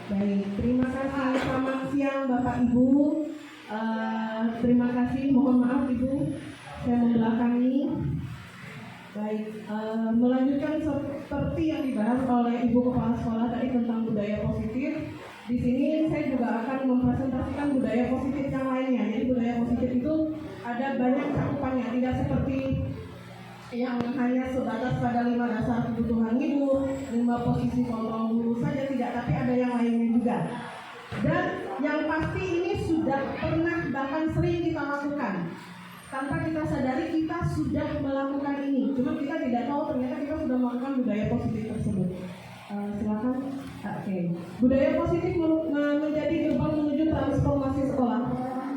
Baik, terima kasih. Selamat siang Bapak Ibu. Terima kasih. Mohon maaf Ibu, saya membelakangi. Baik, melanjutkan seperti yang dibahas oleh Ibu Kepala Sekolah tadi tentang budaya positif. Di sini saya juga akan mempresentasikan budaya positif yang lainnya. Jadi budaya positif itu ada banyak cakupannya, tidak seperti yang hanya sebatas pada 5 dasar kebutuhan hidup, 5 posisi kontrol guru saja, tidak, tapi ada yang lainnya juga. Dan yang pasti ini sudah pernah bahkan sering kita lakukan. Tanpa kita sadari kita sudah melakukan ini. Cuma kita tidak tahu ternyata kita sudah melakukan budaya positif tersebut. Silakan. Oke. Budaya positif menjadi gerbang menuju transformasi sekolah.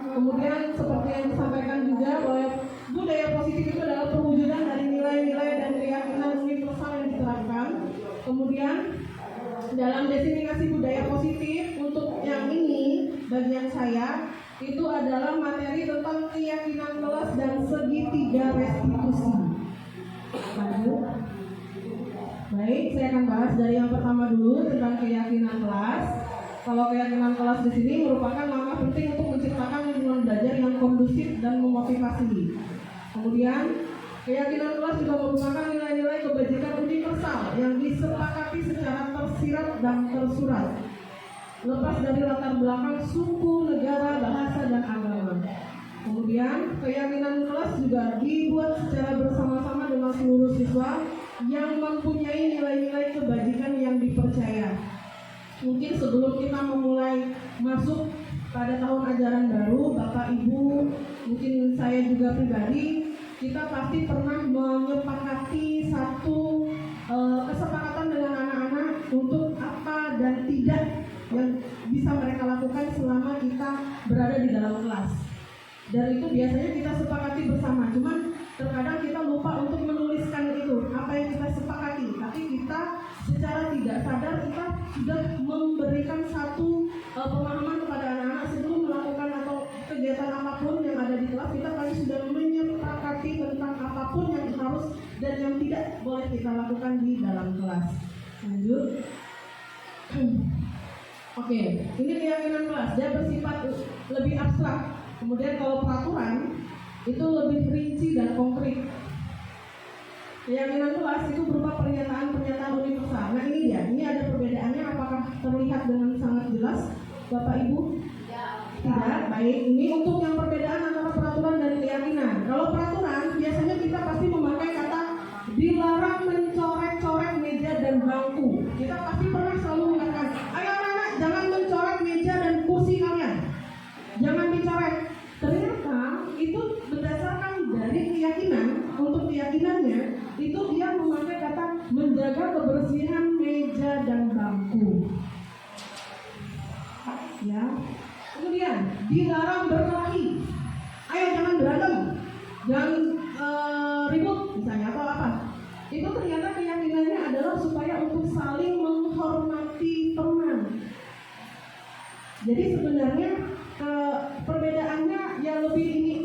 Kemudian seperti yang disampaikan juga bahwa budaya positif itu adalah perwujudan dari nilai-nilai dan keyakinan universal yang diterapkan. Kemudian dalam definisi budaya positif untuk yang ini bagian saya itu adalah materi tentang keyakinan kelas dan segitiga restitusi. Lanjut. Baik, saya akan bahas dari yang pertama dulu tentang keyakinan kelas. Kalau keyakinan kelas di sini merupakan langkah penting untuk menciptakan lingkungan belajar yang kondusif dan memotivasi. Kemudian, keyakinan kelas juga merupakan nilai-nilai kebajikan universal yang disepakati secara tersirat dan tersurat, lepas dari latar belakang suku, negara, bahasa, dan agama. Kemudian, keyakinan kelas juga dibuat secara bersama-sama dengan seluruh siswa yang mempunyai nilai-nilai kebajikan yang dipercaya. Mungkin sebelum kita memulai masuk pada tahun ajaran baru, Bapak Ibu, mungkin saya juga pribadi, kita pasti pernah menyepakati satu kesepakatan dengan anak-anak untuk apa dan tidak yang bisa mereka lakukan selama kita berada di dalam kelas. Dan itu biasanya kita sepakati bersama, cuman terkadang kita lupa untuk menuliskan itu, apa yang kita sepakati. Tapi kita secara tidak sadar kita sudah memberikan satu pemahaman kepada anak-anak sebelum melakukan atau kegiatan apapun yang ada di kelas. Kita pasti sudah menyepakati tentang apapun yang harus dan yang tidak boleh kita lakukan di dalam kelas. Lanjut. Oke, ini keyakinan kelas, dia bersifat lebih abstrak. Kemudian kalau peraturan itu lebih rinci dan konkret. Keyakinan kelas itu berupa pernyataan-pernyataan universal. Nah ini dia, ini ada perbedaannya. Apakah terlihat dengan sangat jelas, Bapak Ibu? Tidak. Baik, ini untuk yang perbedaan antara peraturan dan keyakinan. Kalau peraturan biasanya kita pasti memakai kata dilarang mencoret-coret meja dan bangku. Kita pasti pernah selalu mengatakan, ayo anak-anak jangan mencoret meja dan kursi kalian, jangan dicoret. Ternyata itu berdasarkan dari keyakinan. Untuk keyakinannya itu dia memakai kata menjaga kebersihan meja dan bangku. Ya. Kemudian dilarang berkelahi. Ayo jangan berantem, jangan ribut misalnya atau apa. Itu ternyata keyakinannya adalah supaya untuk saling menghormati teman. Jadi sebenarnya perbedaannya yang lebih ini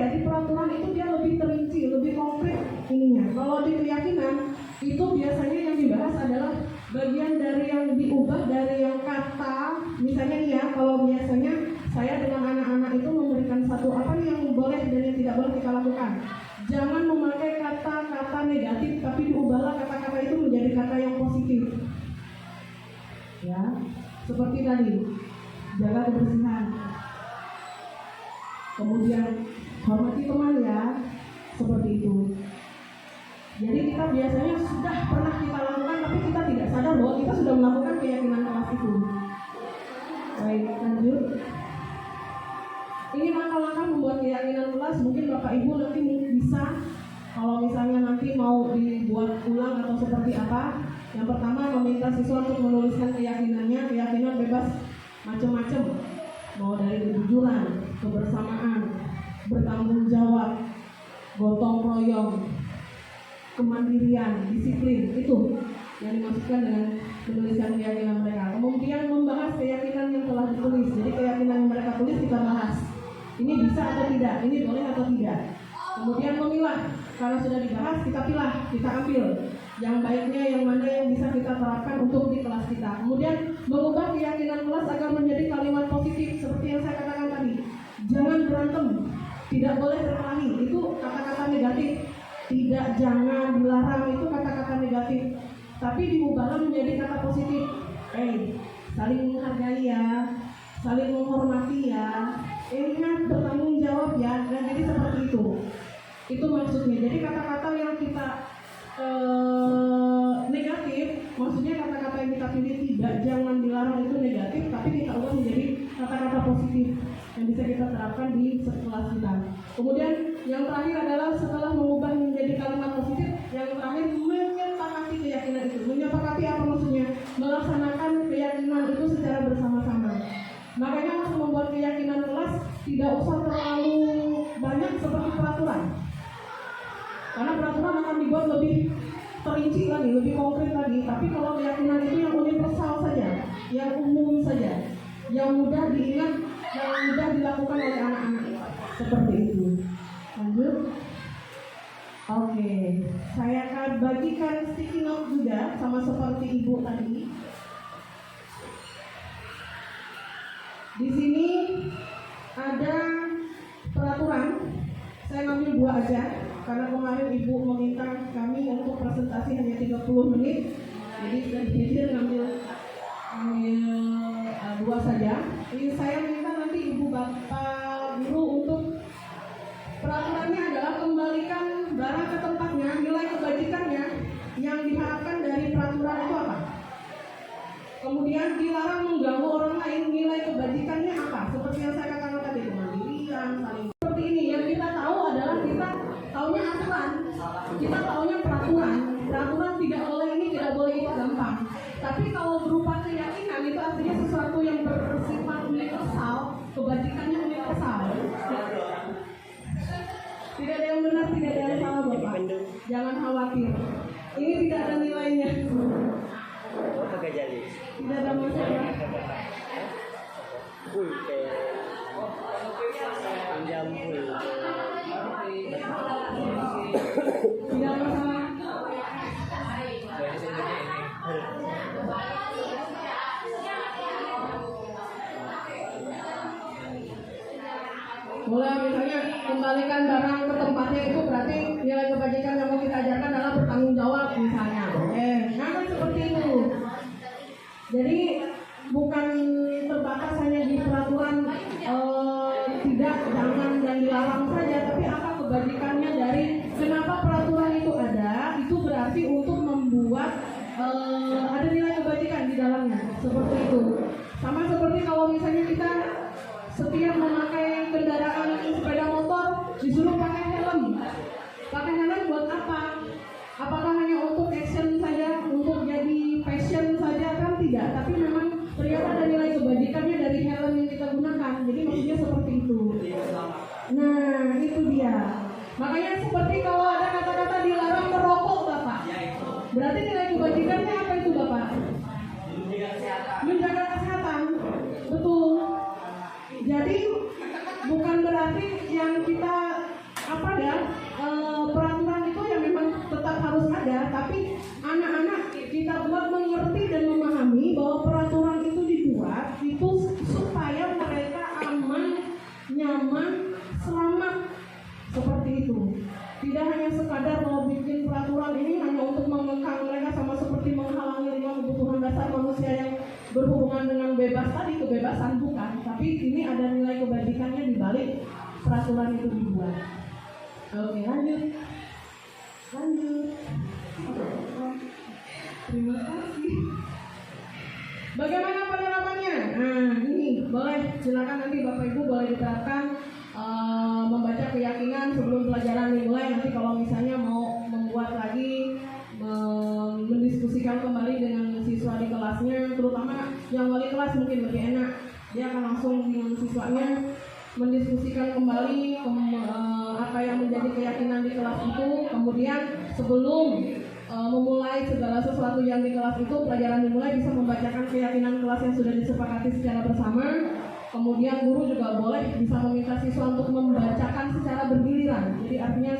di peraturan itu dia lebih terinci, lebih konkret ininya. Kalau di keyakinan itu biasanya yang dibahas adalah bagian dari yang diubah dari yang kata. Misalnya nih ya, kalau biasanya saya dengan anak-anak itu memberikan satu apa yang boleh dan yang tidak boleh kita lakukan. Jangan memakai kata-kata negatif, tapi diubahlah kata-kata itu menjadi kata yang positif. Ya, seperti tadi, jaga kebersihan. Kemudian hormati teman ya, seperti itu. Jadi kita biasanya sudah pernah kita lakukan, tapi kita tidak sadar bahwa kita sudah melakukan keyakinan kelas itu. Baik, lanjut. Ini langkah-langkah membuat keyakinan kelas. Mungkin Bapak Ibu nanti bisa, kalau misalnya nanti mau dibuat ulang atau seperti apa. Yang pertama, meminta siswa untuk menuliskan keyakinannya. Keyakinan bebas macam-macam, mau dari kejujuran, kebersamaan, bertanggung jawab, gotong royong, kemandirian, disiplin, itu yang dimaksudkan dengan menuliskan keyakinan mereka. Kemudian membahas keyakinan yang telah ditulis. Jadi keyakinan yang mereka tulis kita bahas. Ini bisa atau tidak, ini boleh atau tidak. Kemudian memilah, kalau sudah dibahas kita pilah, kita ambil yang baiknya, yang mana yang bisa kita terapkan untuk di kelas kita. Kemudian mengubah keyakinan kelas agar menjadi kalimat positif seperti yang saya katakan tadi. Jangan berantem, tidak boleh berkelahi, itu kata-kata negatif. Tidak, jangan, dilarang, itu kata-kata negatif. Tapi diubahlah menjadi kata positif. Saling menghargai ya, saling menghormati ya, ingat bertanggung jawab ya, dan jadi seperti itu. Itu maksudnya. Jadi kata-kata yang kita negatif, maksudnya kata-kata yang kita pilih tidak, jangan, dilarang itu negatif, tapi kita ubah menjadi kata-kata positif yang bisa kita terapkan di kelas kita. Kemudian yang terakhir adalah setelah mengubah menjadi kalimat positif, yang terakhir menyepakati keyakinan itu. Menyepakati apa maksudnya? Melaksanakan keyakinan itu secara bersama-sama. Makanya untuk membuat keyakinan kelas tidak usah terlalu banyak seperti peraturan. Karena peraturan akan dibuat lebih terinci lagi, lebih konkret lagi. Tapi kalau keyakinan itu yang universal saja, yang umum saja, yang mudah diingat, yang mudah dilakukan oleh anak-anak. Seperti itu. Lanjut. Oke, saya akan bagikan sticky note juga sama seperti ibu tadi. Di sini ada peraturan. Saya ngambil 2 aja. Karena kemarin ibu meminta kami untuk presentasi hanya 30 menit. Jadi saya pikir ngambil 2 saja. Jadi saya minta nanti ibu bapak guru untuk peraturannya adalah kembalikan barang ke tempatnya, nilai kebajikannya yang diharapkan dari peraturan itu apa. Kemudian dilarang mengganggu orang lain, nilai kebajikannya apa? Seperti yang saya katakan tadi, kemandirian, saling seperti ini. Yang kita tahu adalah kita taunya aturan, kita taunya peraturan. Peraturan tidak boleh ini, tidak boleh itu, gampang. Tapi kalau berupa keyakinan itu artinya sesuatu yang bersifat universal, kebajikannya universal. Tidak ada yang benar, tidak ada yang salah, Bapak. Jangan khawatir. Ini tidak ada nilainya. Tidak ada masalah. Tidak masalah. Mulai misalnya kembalikan barang ke tempatnya, itu berarti nilai kebajikan yang mau kita ajarkan adalah bertanggung jawab misalnya. Nah seperti itu. Jadi bukan terbatas hanya di peraturan tidak, jangan, dan dilarang saja, tapi apa kebajikannya dari kenapa peraturan itu ada, itu berarti untuk membuat ada nilai kebajikan di dalamnya. Seperti itu. Sama seperti kalau misalnya kita setiap memakai kendaraan sepeda motor disuruh pakai helm. Pakai helm buat apa? Apakah hanya untuk action saja, untuk jadi fashion saja? Kan tidak, tapi memang ternyata ada nilai kebajikannya dari helm yang kita gunakan. Jadi maksudnya seperti itu. Nah, itu dia. Makanya seperti kalau ada kata-kata dilarang merokok, Bapak. Berarti nilai kebajikannya apa itu, Bapak? Menjaga kesehatan. Betul. Jadi bukan berarti yang kita peraturan itu yang memang tetap harus ada, tapi anak-anak kita buat mengerti dan memahami bahwa peraturan itu dibuat itu supaya mereka aman, nyaman, selamat, seperti itu. Tidak hanya sekadar mau bikin peraturan ini hanya untuk mengekang mereka, sama seperti menghalangi 5 kebutuhan dasar manusia yang berhubungan dengan bebas tadi, kebebasan, bukan. Tapi ini ada nilai kebajikannya di balik peraturan itu dibuat. Oke, lanjut. Terima kasih. Bagaimana penerapannya? Nah, ini boleh, silakan nanti Bapak Ibu boleh diterapkan. Membaca keyakinan sebelum pelajaran dimulai. Nanti kalau misalnya mau membuat lagi, mendiskusikan kembali dengan siswa di kelasnya, terutama yang wali kelas mungkin lebih enak. Dia akan langsung dengan siswanya mendiskusikan kembali apa yang menjadi keyakinan di kelas itu. Kemudian sebelum memulai segala sesuatu yang di kelas itu, pelajaran dimulai, bisa membacakan keyakinan kelas yang sudah disepakati secara bersama. Kemudian guru juga boleh bisa meminta siswa untuk membacakan secara bergiliran. Jadi artinya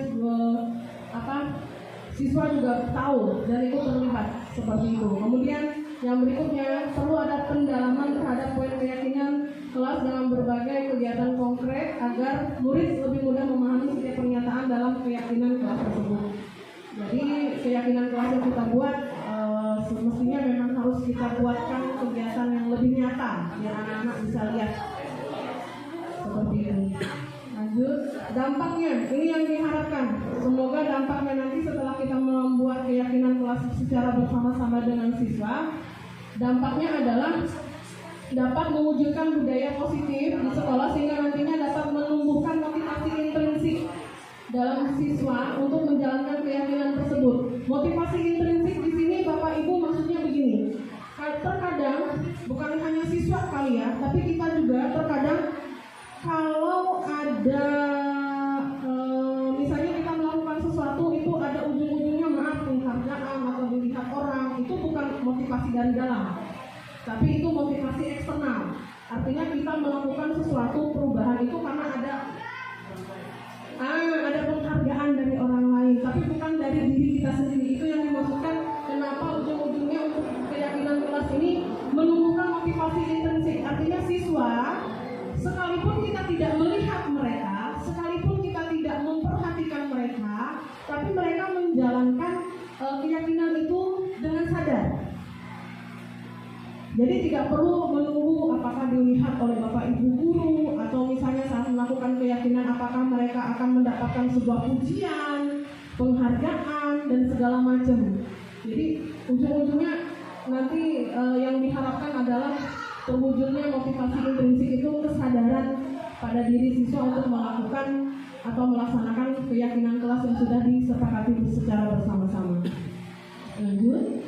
siswa juga tahu dan ikut terlibat seperti itu. Kemudian Yang berikutnya, perlu ada pendalaman terhadap poin keyakinan kelas dengan berbagai kegiatan konkret agar murid lebih mudah memahami setiap pernyataan dalam keyakinan kelas tersebut. Jadi keyakinan kelas yang kita buat semestinya memang harus kita buatkan kegiatan yang lebih nyata biar anak-anak bisa lihat seperti ini. Lanjut, dampaknya ini yang diharapkan. Semoga dampaknya nanti setelah kita membuat keyakinan kelas secara bersama-sama dengan siswa, dampaknya adalah dapat mewujudkan budaya positif di sekolah sehingga nantinya dapat menumbuhkan motivasi intrinsik dalam siswa untuk menjalankan keyakinan tersebut. Motivasi intrinsik di sini Bapak Ibu maksudnya begini. Terkadang bukan hanya siswa kali ya, tapi kita juga terkadang kalau ada misalnya kita melakukan sesuatu itu ada ujung-ujungnya maaf penghargaan atau dilihat orang, itu bukan motivasi dari dalam, tapi itu motivasi eksternal. Artinya kita melakukan sesuatu perubahan itu karena ada penghargaan dari orang lain, tapi bukan dari diri kita sendiri. Itu yang dimaksudkan kenapa ujung-ujungnya untuk keyakinan kelas ini menumbuhkan motivasi intrinsik. Artinya siswa sekalipun kita tidak melihat mereka, sekalipun kita tidak memperhatikan mereka, tapi mereka menjalankan keyakinan itu dengan sadar. Jadi tidak perlu menunggu apakah dilihat oleh Bapak Ibu guru, atau misalnya saat melakukan keyakinan apakah mereka akan mendapatkan sebuah pujian, penghargaan, dan segala macam. Jadi ujung-ujungnya nanti yang diharapkan adalah terwujudnya motivasi intrinsik itu kesadaran pada diri siswa untuk melakukan atau melaksanakan keyakinan kelas yang sudah disepakati secara bersama-sama. Lanjut.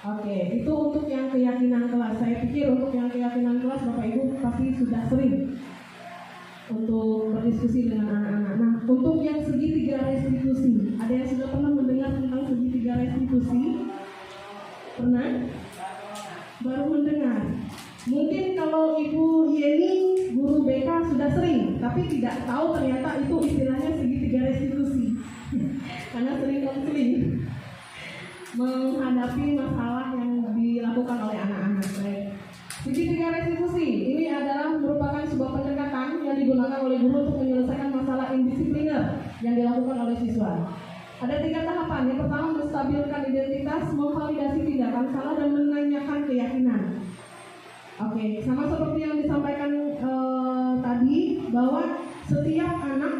Oke, itu untuk yang keyakinan kelas. Saya pikir untuk yang keyakinan kelas Bapak Ibu pasti sudah sering untuk berdiskusi dengan anak-anak. Nah, untuk yang segitiga restitusi, ada yang sudah pernah mendengar tentang segitiga restitusi? Pernah? Baru mendengar. Mungkin kalau Ibu Yeni, guru BK sudah sering, tapi tidak tahu ternyata itu istilahnya segitiga restitusi. Karena sering konseling menghadapi masalah yang dilakukan oleh anak-anak. Segitiga restitusi ini adalah merupakan sebuah pendekatan yang digunakan oleh guru untuk menyelesaikan masalah indisipliner yang dilakukan oleh siswa. Ada 3 tahapan. Yang pertama, menstabilkan identitas, memvalidasi tindakan salah, dan menanyakan keyakinan. Oke, sama seperti yang disampaikan tadi, bahwa setiap anak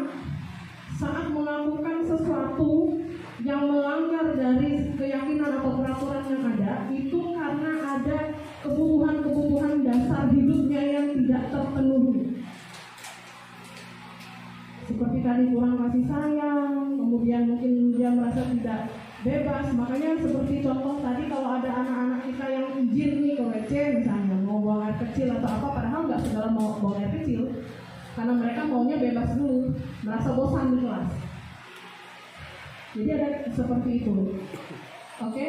saat melakukan sesuatu yang melanggar dari keyakinan atau peraturan yang ada, itu karena ada kebutuhan-kebutuhan dasar hidupnya yang tidak terpenuhi. Seperti tadi kurang kasih sayang, kemudian mungkin dia merasa tidak bebas. Makanya seperti contoh tadi, kalau ada anak-anak kita yang izin nih ke WC misalnya, mau buang air kecil atau apa, padahal nggak segala mau buang air kecil, karena mereka maunya bebas dulu, merasa bosan di kelas. Jadi ada seperti itu. Oke,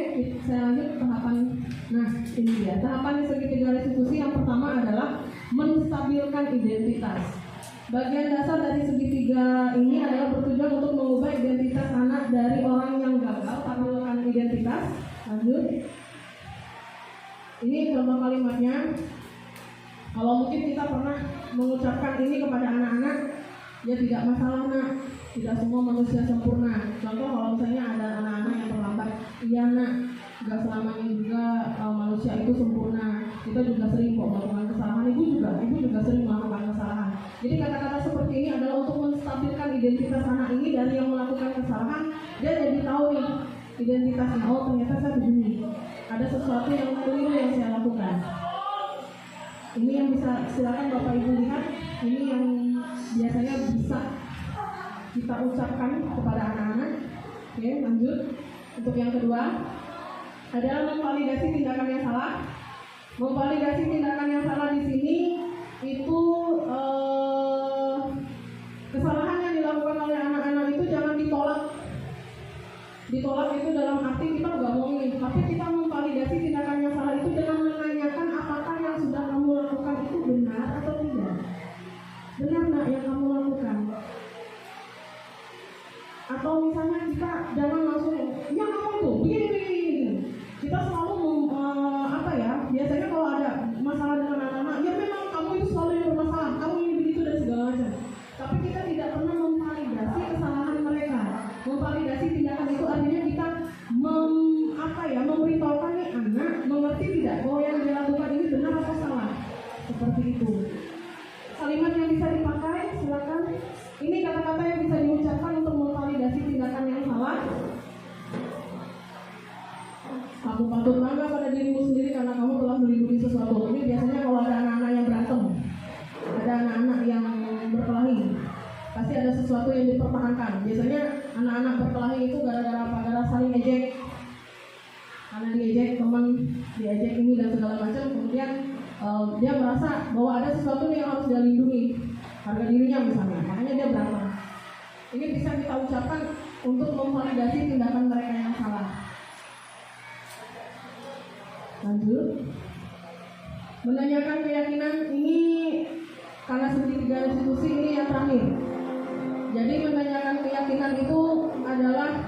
saya lanjut ke tahapan. Nah, ini dia tahapan segitiga restitusi. Yang pertama adalah menstabilkan identitas. Bagian dasar dari segitiga ini adalah bertujuan untuk mengubah identitas anak dari orang yang gagal tampilkan identitas. Lanjut. Ini contoh kalimatnya. Kalau mungkin kita pernah mengucapkan ini kepada anak-anak, ya tidak masalah nak, tidak semua manusia sempurna. Contoh kalau misalnya ada anak-anak yang terlambat, iya nak, gak selamanya juga manusia itu sempurna. Kita juga sering kok melakukan kesalahan. Ibu juga sering melakukan kesalahan. Jadi kata-kata seperti ini adalah untuk menstabilkan identitas anak ini dari yang melakukan kesalahan. Dia jadi tahu nih identitasnya. Oh ternyata saya begini. Ada sesuatu yang keliru yang saya lakukan. Ini yang bisa silakan Bapak Ibu lihat. Ini yang biasanya bisa kita ucapkan kepada anak-anak. Oke, lanjut. Untuk yang kedua adalah memvalidasi tindakan yang salah. Memvalidasi tindakan yang salah di sini itu kesalahan yang dilakukan oleh anak-anak itu jangan ditolak. Ditolak itu dalam arti kita nggak ngomongin, tapi kita memvalidasi tindakan yang salah itu dengan menanyakan apakah yang sudah kamu lakukan itu benar atau tidak. Benar nggak yang kamu lakukan? Atau misalnya kita jangan langsung, ya kamu tuh begini. Kita selalu Kamu patut bangga pada dirimu sendiri karena kamu telah melindungi sesuatu. Ini biasanya kalau ada anak-anak yang berantem, ada anak-anak yang berkelahi, pasti ada sesuatu yang dipertahankan. Biasanya anak-anak berkelahi itu gara-gara apa? Gara saling ejek. Karena diejek teman, diejek ini dan segala macam, kemudian dia merasa bahwa ada sesuatu yang harus dia lindungi, harga dirinya misalnya, makanya dia berantem. Ini bisa kita ucapkan untuk memvalidasi tindakan mereka yang salah. Lanjut, menanyakan keyakinan ini karena segitiga restitusi ini yang terakhir. Jadi menanyakan keyakinan itu adalah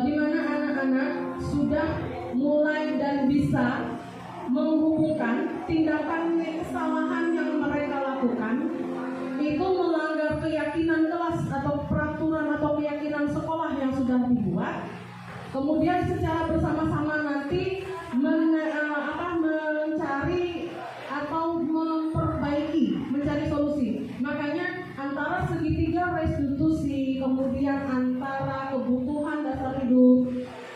di mana anak-anak sudah mulai dan bisa menghubungkan tindakan kesalahan yang mereka lakukan itu melanggar keyakinan kelas atau peraturan atau keyakinan sekolah yang sudah dibuat. Kemudian secara bersama-sama nanti mencari atau memperbaiki, mencari solusi. Makanya antara segitiga restitusi, kemudian antara kebutuhan dasar hidup,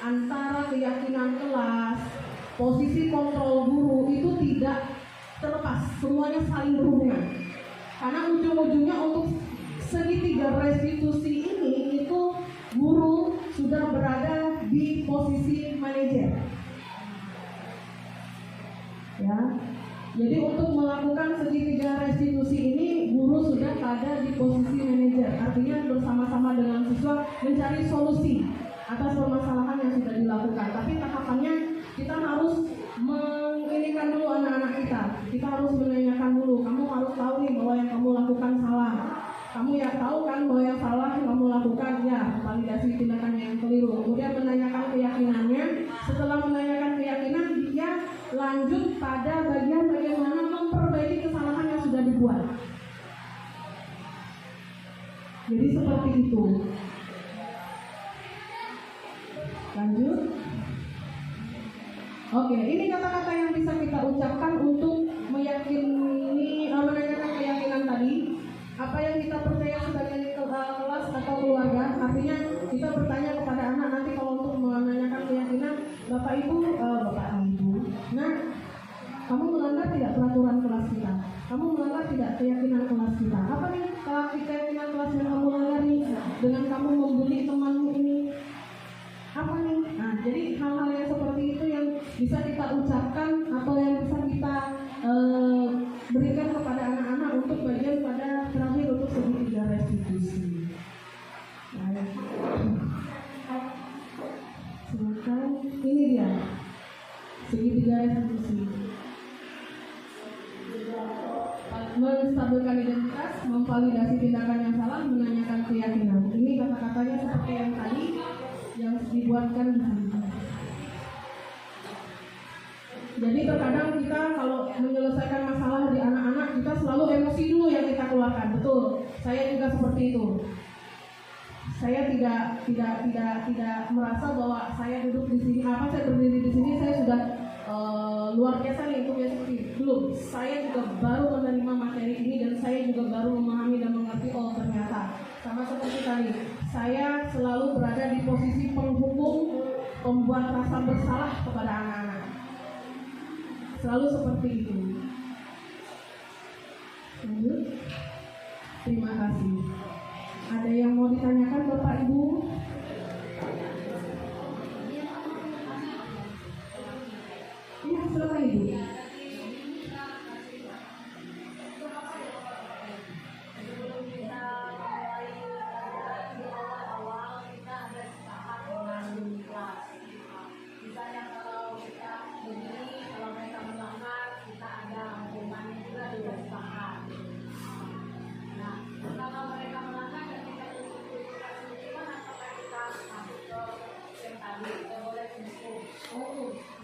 antara keyakinan kelas, posisi kontrol guru itu tidak terlepas, semuanya saling berhubungan. Karena ujung-ujungnya untuk segitiga restitusi ini itu guru sudah berada di posisi manajer. Ya. Jadi untuk melakukan segitiga restitusi ini guru sudah ada di posisi manajer. Artinya bersama-sama dengan siswa mencari solusi atas permasalahan yang sudah dilakukan. Tapi tahapannya kita harus menginikan dulu anak-anak kita. Kita harus menanyakan dulu. Kamu harus tahu nih bahwa yang kamu lakukan salah. Kamu ya tahu kan bahwa yang salah yang kamu lakukan, ya validasi tindakannya yang keliru. Kemudian menanyakan keyakinannya. Setelah menanyakan keyakinan, dia lanjut pada bagian bagaimana memperbaiki kesalahan yang sudah dibuat. Jadi seperti itu. Lanjut. Oke, ini kata-kata yang bisa kita ucapkan untuk meyakini, menanyakan keyakinan tadi. Apa yang kita percaya sebagai kelas atau keluarga. Artinya kita bertanya kepada anak nanti kalau untuk menanyakan keyakinan, Bapak Ibu, nah, kamu melanggar tidak peraturan kelas kita? Kamu melanggar tidak keyakinan kelas kita? Apa nih keyakinan kelas yang kamu langgar nih? Dengan kamu membuli temanmu ini? Apa nih? Nah, jadi hal-hal yang seperti itu yang bisa kita ucapkan atau yang bisa kita berikan kepada anak-anak untuk bagian pada terakhir untuk segitiga restitusi. Nah, silakan, ini dia segitiga restitusi. Menstabilkan identitas, memvalidasi tindakan yang salah, menanyakan keyakinan. Ini kata-katanya seperti yang tadi yang dibuatkan di sini. Jadi terkadang kita kalau menyelesaikan masalah di anak-anak, kita selalu emosi dulu yang kita keluarkan. Betul, saya juga seperti itu. Saya tidak merasa bahwa saya duduk di sini, saya berdiri di sini, saya sudah luar biasa nih untuk seperti belum. Saya juga baru menerima materi ini dan saya juga baru memahami dan mengerti. Oh ternyata sama seperti tadi, saya selalu berada di posisi penghubung, pembuat rasa bersalah kepada anak-anak. Selalu seperti itu. Terima kasih. Ada yang mau ditanyakan Bapak Ibu? Iya, silakan Ibu.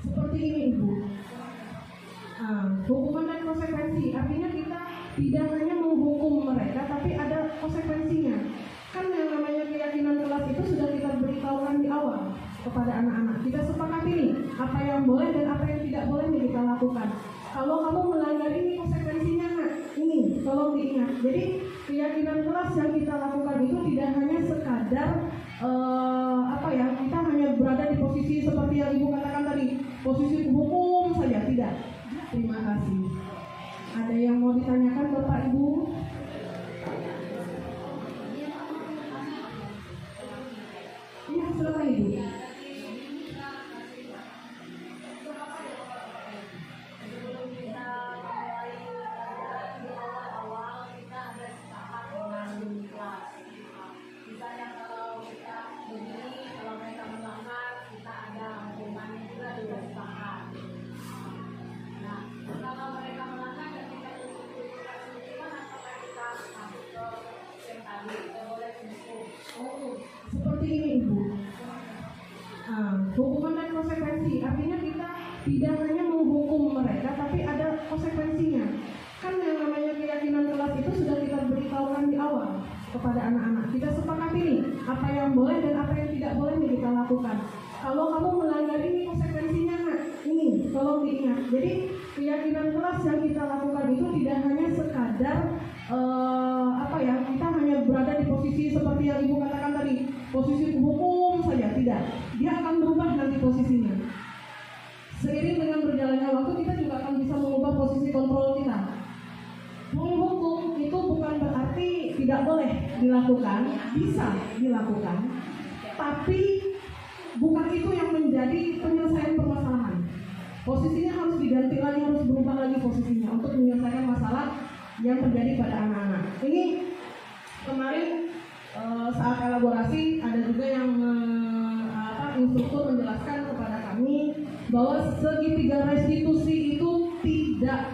Seperti ini Ibu. Hukuman dan konsekuensi. Artinya kita tidak hanya menghukum mereka, tapi ada konsekuensinya. Kan yang namanya keyakinan kelas itu sudah kita beritahukan di awal kepada anak-anak. Kita sepakati nih apa yang boleh dan apa yang tidak boleh kita lakukan. Kalau kamu melanggar ini konsekuensinya ini, tolong diingat. Jadi keyakinan kelas yang kita lakukan itu tidak hanya sekadar kita hanya berada di posisi seperti yang Ibu katakan tadi. posisi hukum saja, tidak. Terima kasih. Ada yang mau ditanyakan Bapak Ibu? Iya, silakan Ibu. Seperti ini Ibu. Hukuman dan konsekuensi, artinya kita tidak hanya menghukum mereka, tapi ada konsekuensinya. Kan yang namanya keyakinan kelas itu sudah kita beritahukan di awal kepada anak-anak. Kita sepakati nih, apa yang boleh dan apa yang tidak boleh nih kita lakukan. Kalau kamu melanggar ini, konsekuensinya nak, ini tolong diingat. Jadi keyakinan kelas yang kita lakukan itu tidak hanya sekadar kita hanya berada di posisi seperti yang Ibu katakan tadi, posisi hukum saja, tidak. Dia akan berubah nanti posisinya. Seiring dengan berjalannya waktu, kita juga akan bisa mengubah posisi kontrol kita. Menghukum itu bukan berarti tidak boleh dilakukan, bisa dilakukan, tapi bukan itu yang menjadi penyelesaian permasalahan. Posisinya harus diganti lagi, harus berubah lagi posisinya untuk menyelesaikan masalah yang terjadi pada anak-anak. Ini kemarin saat elaborasi ada juga yang instruktur menjelaskan kepada kami bahwa segitiga restitusi itu tidak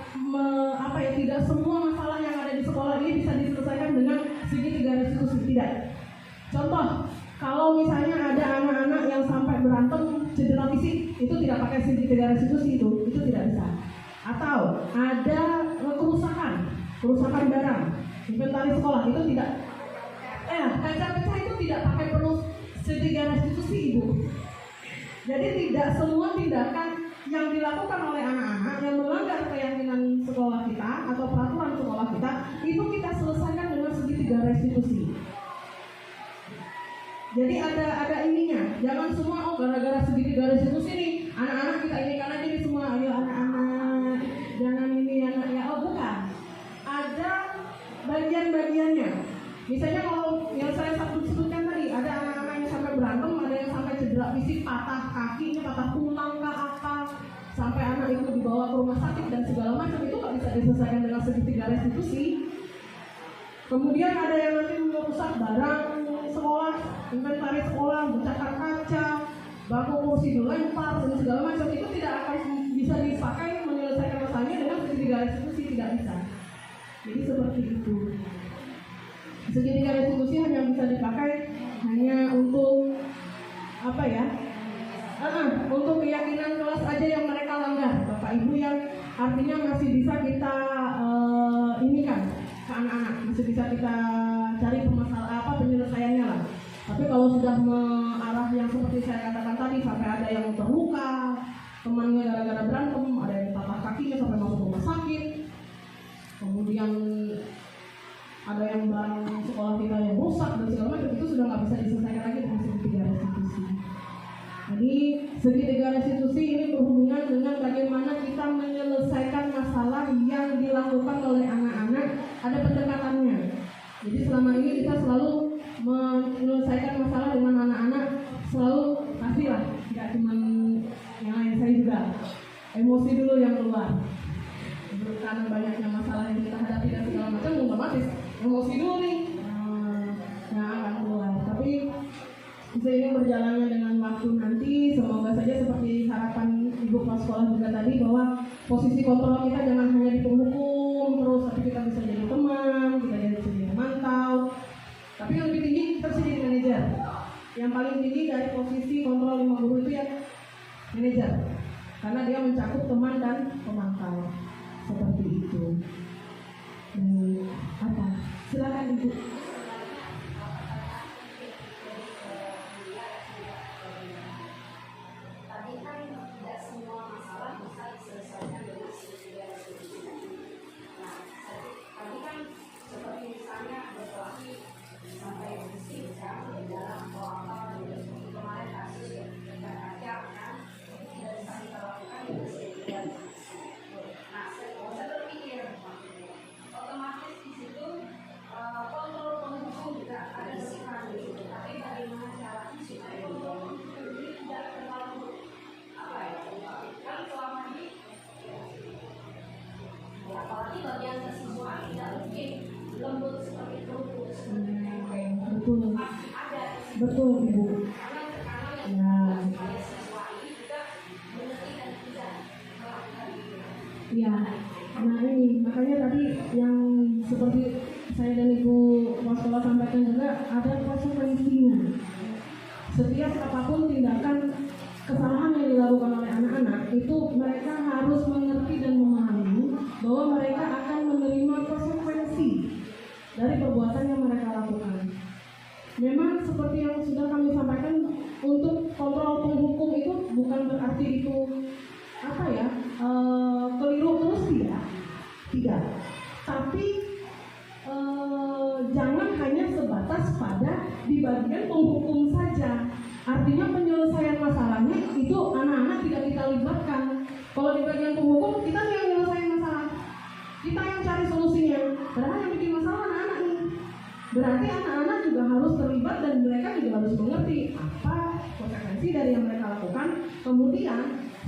semua masalah yang ada di sekolah ini bisa diselesaikan dengan segitiga restitusi, tidak. Contoh, kalau misalnya ada anak-anak yang sampai berantem cedera fisik, itu tidak pakai segitiga restitusi, itu tidak bisa. Atau ada kerusakan barang, inventaris sekolah, itu tidak. Kaca pecah itu tidak pakai perlu segitiga restitusi Ibu. Jadi tidak semua tindakan yang dilakukan oleh anak-anak yang melanggar keyakinan sekolah kita atau peraturan sekolah kita itu kita selesaikan dengan segitiga restitusi. Jadi ada ininya, jangan semua gara-gara segitiga restitusi nih anak-anak kita ini karena jadi semua ayo anak-anak jangan ini anak ya, bukan. Ada bagian-bagiannya. Misalnya kalau yang saya sebutkan tadi, ada anak-anak yang sampai berantem, ada yang sampai cedera fisik, patah kakinya, patah tulang ke apa, sampai anak itu dibawa ke rumah sakit dan segala macam, itu nggak bisa diselesaikan dengan segitiga restitusi. Kemudian ada yang nanti merusak barang sekolah, inventaris sekolah, bocahkan kaca, bangku kursi dilempar dan segala macam, itu tidak akan bisa dipakai menyelesaikan masalahnya dengan segitiga restitusi, tidak bisa. Jadi seperti itu. Segitiga restitusi hanya bisa dipakai hanya untuk untuk keyakinan kelas aja yang mereka langgar, Bapak Ibu, yang artinya masih bisa kita inikan ke anak-anak, masih bisa kita cari penyelesaiannya lah. Tapi kalau sudah mengarah yang seperti saya katakan tadi, sampai ada yang terluka, temannya gara-gara berantem, ada yang patah kakinya sampai masuk rumah sakit, kemudian ada yang barang sekolah kita yang rusak dan segala macam, itu sudah nggak bisa diselesaikan lagi dengan segitiga restitusi. Jadi segitiga restitusi ini berhubungan dengan bagaimana kita menyelesaikan masalah yang dilakukan oleh anak-anak, ada pendekatannya. Jadi selama ini kita selalu menyelesaikan masalah dengan anak-anak, selalu kasihlah, tidak cuma yang lain, saya juga emosi dulu yang keluar. Karena banyaknya masalah yang kita hadapi dan segala macam, otomatis emosi dulu nih yang akan keluar. Tapi seiring berjalannya dengan waktu nanti, semoga saja seperti harapan Ibu Kepala Sekolah juga tadi, bahwa posisi kontrol kita jangan hanya di penghukum terus, tapi kita bisa jadi teman, kita bisa jadi pemantau. Tapi yang lebih tinggi kita bisa jadi manajer. Yang paling tinggi dari posisi kontrol 5 guru itu ya manajer, karena dia mencakup teman dan pemantau. Seperti itu. Silakan Ibu. Tadi kan tidak semua masalah bisa diselesaikan dengan segitiga restitusi. Nah, tadi kan seperti misalnya ada pelaku sampai fisik ya, dalam atau apa, kemarin kasus yang kaca kan tidak bisa kita lakukan betul Ibu. Ya. Ya, nah ini makanya tadi yang seperti saya dan Ibu Waskola sampaikan juga ada konsekuensinya. Setiap apapun tindakan kesalahan yang dilakukan oleh anak-anak itu mereka harus mengerti dan memahami bahwa mereka akan menerima konsekuensi dari perbuatan yang mereka lakukan. Memang seperti yang sudah kami sampaikan, untuk kontrol penghukum itu bukan berarti itu keliru terus, tidak. Tapi jangan hanya sebatas pada di bagian penghukum saja. Artinya penyelesaian masalahnya itu anak-anak tidak kita libatkan. Kalau di bagian penghukum kita yang menyelesaikan masalah, kita yang cari solusinya. Padahal yang bikin masalah anak-anak ini. Berarti anak-anak juga harus terlibat dan mereka juga harus mengerti apa konsekuensi dari yang mereka lakukan. Kemudian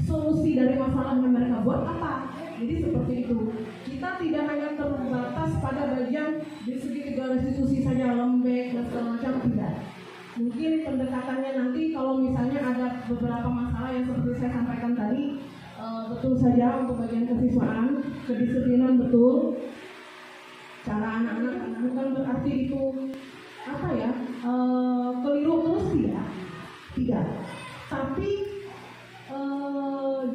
solusi dari masalah yang mereka buat apa. Jadi seperti itu. Kita tidak hanya terbatas pada bagian di segi restitusi saja, lembek dan segala macam, tidak. Mungkin pendekatannya nanti kalau misalnya ada beberapa masalah yang seperti saya sampaikan tadi, betul saja untuk bagian kesiswaan, kedisiplinan betul. Cara anak-anak bukan berarti itu keliru terus, tidak. Tapi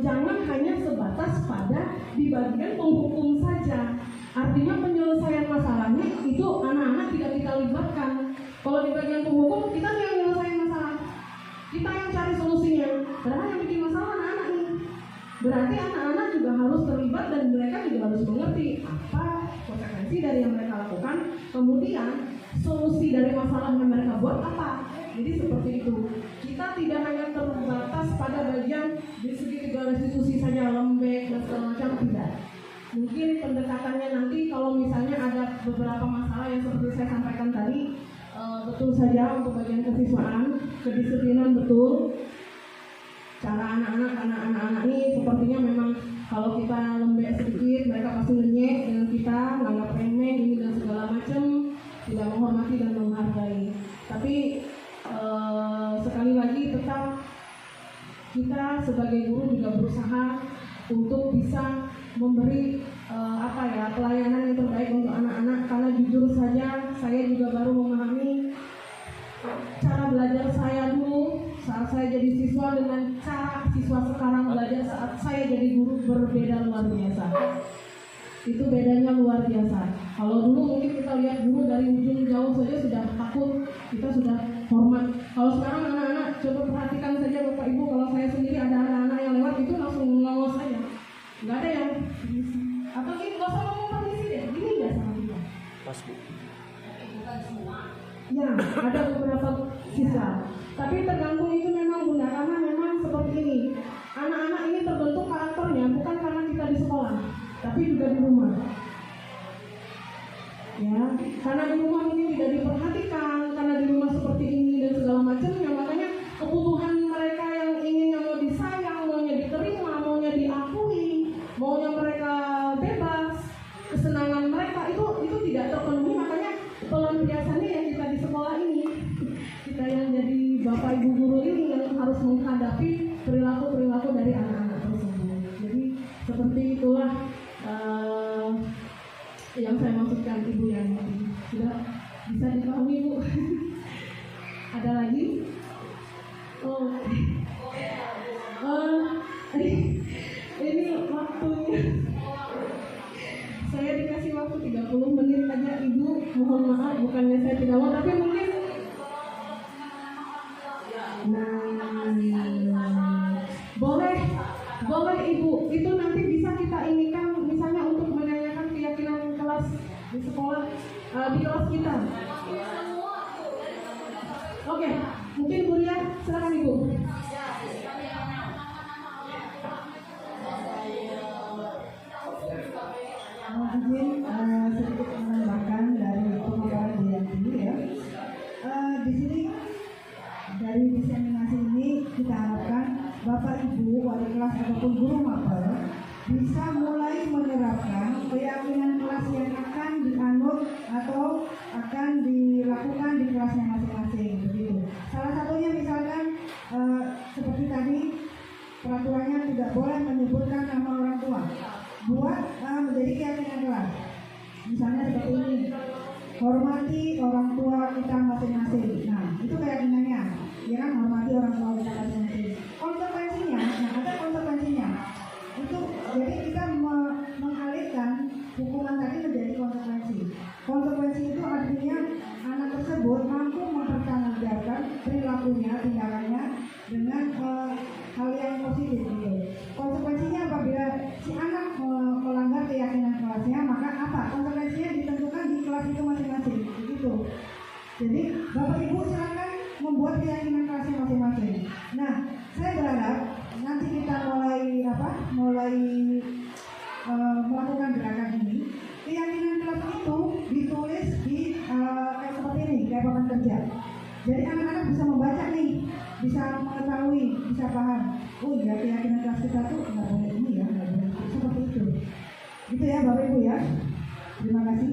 jangan hanya sebatas pada di bagian penghukum saja. Artinya penyelesaian masalahnya itu anak-anak tidak kita libatkan. Kalau di bagian penghukum kita yang menyelesaikan masalah, kita yang cari solusinya. Padahal yang bikin masalah anak-anak ini. Berarti anak-anak juga harus terlibat dan mereka juga harus mengerti apa konsekuensi dari yang mereka lakukan. Kemudian solusi dari masalah yang mereka buat apa. Jadi seperti itu. Kita tidak hanya terbatas pada bagian di segi restitusi saja, lembek dan segala macam, tidak. Mungkin pendekatannya nanti kalau misalnya ada beberapa masalah yang seperti saya sampaikan tadi, betul saja untuk bagian kesiswaan, kedisiplinan betul. Cara anak-anak ini sepertinya memang kalau kita lembek sedikit mereka pasti ngenyek dengan kita, nganggap remeh ini dan segala macam, tidak menghormati dan menghargai. Tapi sekali lagi tetap kita sebagai guru juga berusaha untuk bisa memberi pelayanan yang terbaik untuk anak-anak, karena jujur saja saya juga baru memahami cara belajar saya dulu saat saya jadi siswa dengan cara siswa sekarang belajar saat saya jadi guru berbeda luar biasa. Itu bedanya luar biasa. Kalau dulu mungkin kita lihat guru dari ujung jauh saja sudah takut, kita sudah hormat. Kalau sekarang anak-anak coba perhatikan saja Bapak Ibu, kalau saya sendiri ada anak-anak yang lewat itu langsung ngomong saja. Nggak ada yang atau gini, nggak usah ngomong permisi deh, gini nggak sama dia. Pas Bu. Ya, ada beberapa siswa. Tapi tergantung itu memang Bunda, karena memang seperti ini. Anak-anak ini terbentuk karakternya bukan karena kita di sekolah, tapi juga di rumah. Ya, karena di rumah ini tidak diperhatikan, karena di rumah seperti ini dan segala macamnya, makanya kebutuhan mereka yang inginnya mau disayang, maunya diterima, maunya diakui, maunya mereka bebas, kesenangan mereka itu tidak terpenuhi. Makanya pelampiasannya yang kita di sekolah ini, kita yang jadi bapak ibu guru ini yang harus menghadapi perilaku dari anak-anak tersebut. Jadi seperti itulah yang saya maksudkan Ibu yang sudah bisa dipahami Bu. Ada lagi? Ini waktunya. Saya dikasih waktu 30 menit aja Ibu. Mohon maaf, bukannya saya tidak mau, tapi mungkin boleh Ibu. Itu nanti bisa kita inikan misalnya untuk menanyakan keyakinan kelas di sekolah, di kelas kita. Oke, mungkin Bu Ria, silakan Ibu. Izin sedikit menambahkan dari pemaparan Bu Yanti ya. Di sini dari diseminasi ini kita harapkan Bapak Ibu wali kelas ataupun guru mapel bisa mulai menerapkan keyakinan kelas yang akan dianut atau akan dilakukan di kelasnya masing-masing begitu. Salah satunya misalkan seperti tadi peraturannya tidak boleh menyebutkan nama orang tua buat menjadi keyakinan kelas. Misalnya seperti ini, hormati orang tua kita masing-masing. Nah, itu keyakinannya, ya kan, hormati orang tua kita masing-masing. Konsekuensinya, nah ada konsekuensinya. Itu jadi kita mengalihkan hukuman tadi menjadi konsekuensi. Konsekuensi itu artinya anak tersebut mampu mempertanggungjawabkan perilakunya, tindakannya dengan hal yang positif. Gitu. Konsekuensinya apabila si anak melanggar keyakinan kelasnya, maka apa? Konsekuensinya ditentukan di kelas itu masing-masing. Begitu. Jadi Bapak Ibu silakan membuat keyakinan kelasnya masing-masing. Nah, saya berharap nanti kita mulai melakukan gerakan ini. Keyakinan kelas itu ditulis di kayak seperti ini, kayak papan kerja. Jadi anak-anak bisa membaca nih, bisa mengetahui, bisa paham. Oh iya, keyakinan kelas kita tuh nggak boleh ini ya, nggak boleh seperti itu. Gitu ya Bapak Ibu ya. Terima kasih.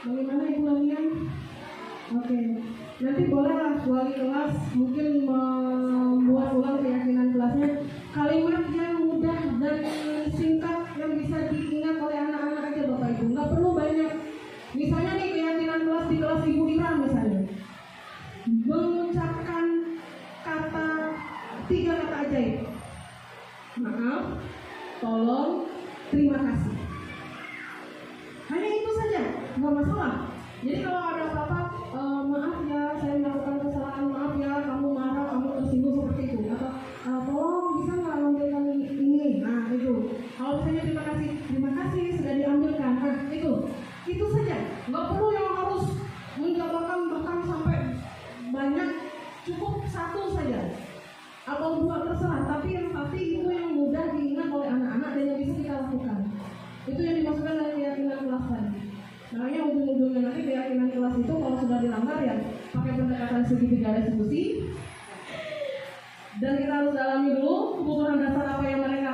Bagaimana Ibu Lamian? Oke, nanti bolehlah wali kelas mungkin membuat ulang keyakinan kelasnya, kalimat yang mudah dan singkat yang bisa diingat oleh anak-anak aja Bapak Ibu, nggak perlu banyak. Misalnya nih keyakinan kelas di kelas Ibu Ira misalnya, mengucapkan 3 kata ajaib: maaf, tolong, terima kasih. Hanya itu saja, nggak masalah. Jadi kalau ada apa-apa, maaf ya, saya melakukan kesalahan, maaf ya, kamu marah, kamu tersinggung seperti itu, atau tolong bisa nggak ambilkan ini, nah itu. Kalau misalnya terima kasih sudah diambilkan, nah itu saja. Nggak perlu yang harus menjabarkan bahkan sampai banyak, cukup 1 saja atau 2 terserah. Tapi yang pasti itu yang mudah diingat oleh anak-anak dan yang bisa kita lakukan. Itu yang dimaksudkan dari keyakinan kelas tadi. Makanya ujung-ujungnya nanti keyakinan kelas itu kalau sudah dilanggar ya pakai pendekatan segitiga restitusi. Dan kita harus dalami dulu kebutuhan dasar apa yang mereka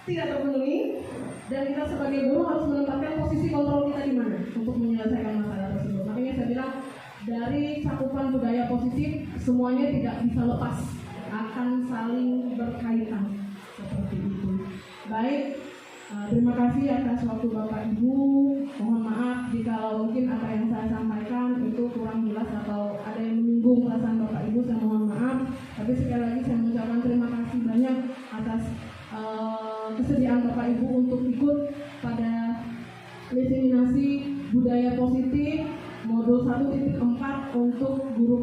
tidak terpenuhi. Dan kita sebagai guru harus menempatkan posisi kontrol kita di mana untuk menyelesaikan masalah tersebut. Makanya saya bilang dari cakupan budaya positif semuanya tidak bisa lepas, akan saling berkaitan seperti itu. Baik. Terima kasih atas waktu Bapak Ibu. Mohon maaf jika mungkin apa yang saya sampaikan itu kurang jelas atau ada yang menyinggung perasaan Bapak Ibu, saya mohon maaf. Tapi sekali lagi saya mengucapkan terima kasih banyak atas kesediaan Bapak Ibu untuk ikut pada diseminasi budaya positif modul 1.4 untuk guru